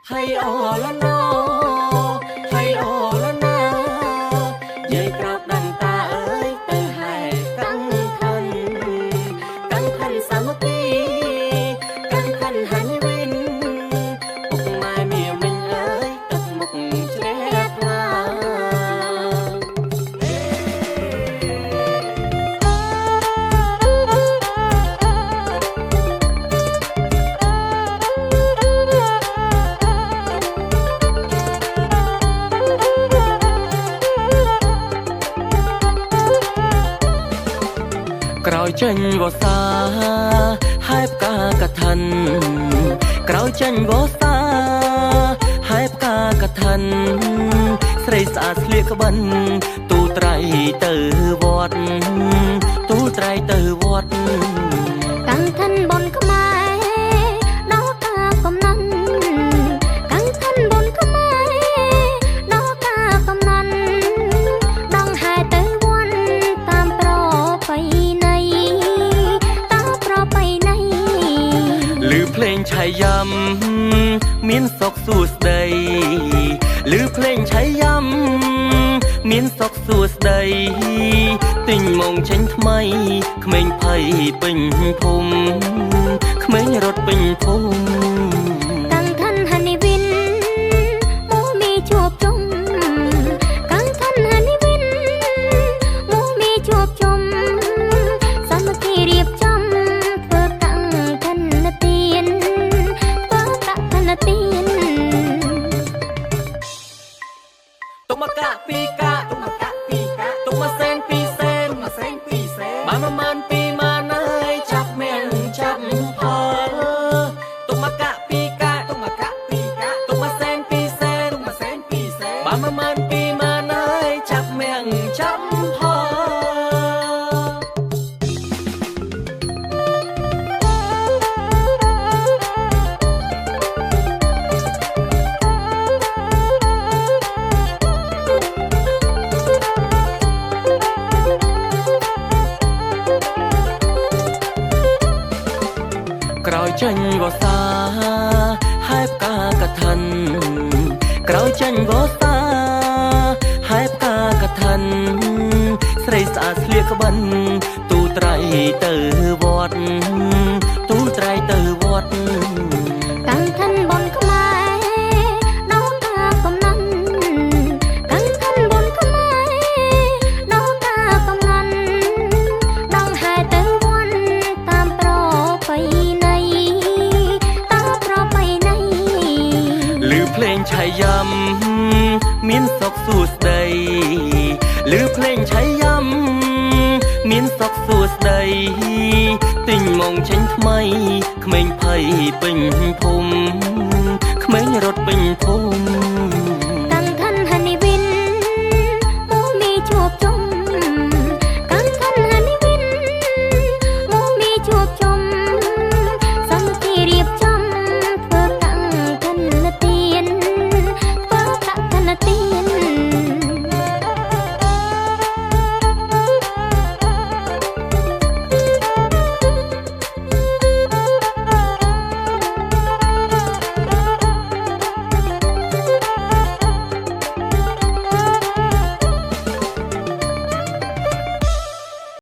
hay ồ la no hay ồ la na dây cọp đàn ta ơi từ hai căng thân sao mất đi căng thân hành vinh một mai miều mình ơi tập một trẻ hoaក្រោយចេញវស្សាហើយផ្កាកថាន់ក្រោយចេញវស្សាហើយផ្កាកថាន់ស្រីស្អាតស្លៀកក្បិនទូត្រៃទៅវត្តទូត្រៃទៅវត្តកាំងឋិនបនខ្មែរដល់កាកំណន់កាំងឋិនបនខ្មែរដល់កាកំណន់ដងហែទៅវត្តតាមប្រពៃណីតាមប្រពៃណីឮភ្លេងឆៃយ៉ាំមានសុខសួស្ដីឮភ្លេងឆៃយ៉ាំមានសុខសួស្ដីទិញមកចេញថ្មីក្មេងភ័យពេញភូមិក្មេងរត់ពេញភូមិកាំងឋិនហានីវិនមកមីជួបជុំកាំងឋិនហានីវិនមកមីជួបជុំសាមគ្គីរៀបចំធ្វើកាំងឋិនទានធ្វើកាំងឋិនទានទុកមកកាពីកាទុកមកកាពីកាទុកមកសែនពីសែនទុកមកសែនពីសែនបាន10000 20000ហើយចាប់មៀងចាប់ផលទុកមកកាពីកាទុកមកកាពីកាទុកមកសែនពីសែនទុកមកសែនពីសែនបាន10000 20000ហើយចាប់មៀងចាប់ផលក្រោយចេញវស្សាហើយផ្កាកថាន់ក្រោយចេញវស្សាហើយផ្កាកថាន់ស្រីស្អាតស្លៀកក្បិនទូត្រៃទៅវត្តទូត្រៃទៅវត្តកាំងឋិនបនខ្មែរដល់កាកំណន់កាំងឋិនបនខ្មែរដល់កាកំណន់ដងហែទៅវត្តតាមប្រពៃណីតាមប្រពៃណីឮភ្លេងឆៃយ៉ាំមានសុខសួស្ដីឮភ្លេងឆៃយ៉ាំមានសុខសួស្ដីទិញមកចេញថ្មីក្មេងភ័យពេញភូមិក្មេងរត់ពេញភូមិ